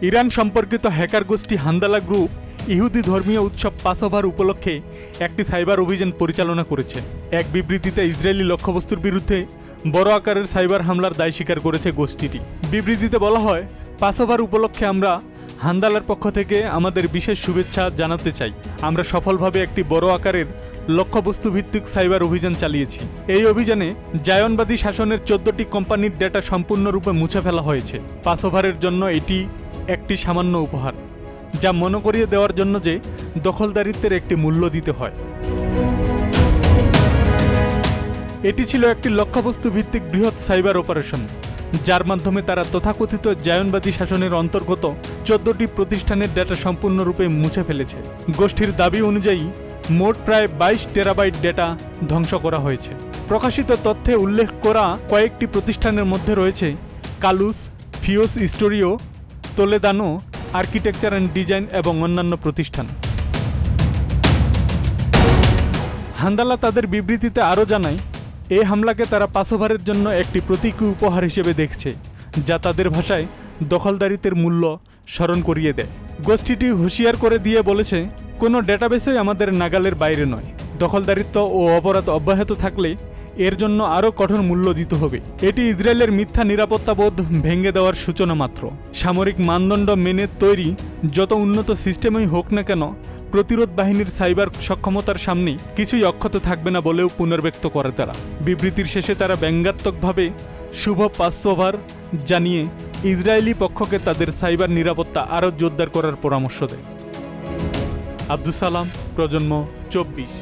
Iran সম্পর্কিত hacker গোষ্ঠী হান্দালা group ইহুদি ধর্মীয় উৎসব পাসওভার উপলক্ষে একটি সাইবার অভিযান পরিচালনা করেছে। এক বিবৃতিতে ইসরায়েলি লক্ষ্যবস্তুর বিরুদ্ধে বড় আকারের সাইবার হামলার দায় স্বীকার করেছে গোষ্ঠীটি। বিবৃতিতে বলা হয়, পাসওভার উপলক্ষে আমরা হান্দালার পক্ষ থেকে আমাদের বিশেষ শুভেচ্ছা জানাতে চাই। আমরা সফলভাবে একটি বড় আকারের লক্ষ্যবস্তু ভিত্তিক সাইবার অভিযান চালিয়েছি। এই অভিযানে জায়নবাদী শাসনের 14টি কোম্পানির ডেটা সম্পূর্ণরূপে মুছে ফেলা হয়েছে। পাসওভারের জন্য এটি একটি সামান্য উপহার, যা মনে করিয়ে দেওয়ার জন্য যে দখলদারিত্বের একটি মূল্য দিতে হয়। এটি ছিল একটি লক্ষ্যবস্তু ভিত্তিক বৃহৎ সাইবার অপারেশন, যার মাধ্যমে তারা তথাকথিত জায়নবাদী শাসনের অন্তর্গত 14টি প্রতিষ্ঠানের ডেটা সম্পূর্ণরূপে মুছে ফেলেছে। গোষ্ঠীর দাবি অনুযায়ী মোট প্রায় 22 টেরাবাইট ডেটা ধ্বংস করা হয়েছে। প্রকাশিত তথ্যে উল্লেখ করা কয়েকটি প্রতিষ্ঠানের মধ্যে রয়েছে কালুস, ফিওস স্টোরিও, তোলেদানো, আর্কিটেকচার অ্যান্ড ডিজাইন এবং অন্যান্য প্রতিষ্ঠান। হান্দালা তাদের বিবৃতিতে আরও জানায়, এই হামলাকে তারা পাসওভারের জন্য একটি প্রতীকী উপহার হিসেবে দেখছে, যা তাদের ভাষায় দখলদারিত্বের মূল্য স্মরণ করিয়ে দেয়। গোষ্ঠীটি হুঁশিয়ার করে দিয়ে বলেছে, কোনো ডেটাবেসই আমাদের নাগালের বাইরে নয়। দখলদারিত্ব ও অপরাধ অব্যাহত থাকলে এর জন্য আরও কঠোর মূল্য দিতে হবে। এটি ইসরায়েলের মিথ্যা নিরাপত্তাবোধ ভেঙে দেওয়ার সূচনা মাত্র। সামরিক মানদণ্ড মেনে তৈরি যত উন্নত সিস্টেমই হোক না কেন, প্রতিরোধ বাহিনীর সাইবার সক্ষমতার সামনে কিছুই অক্ষত থাকবে না বলেও পুনর্ব্যক্ত করে তারা। বিবৃতির শেষে তারা ব্যঙ্গাত্মকভাবে শুভ পাসওভার জানিয়ে ইসরায়েলি পক্ষকে তাদের সাইবার নিরাপত্তা আরও জোরদার করার পরামর্শ দেয়। আব্দুস সালাম, প্রজন্ম 24।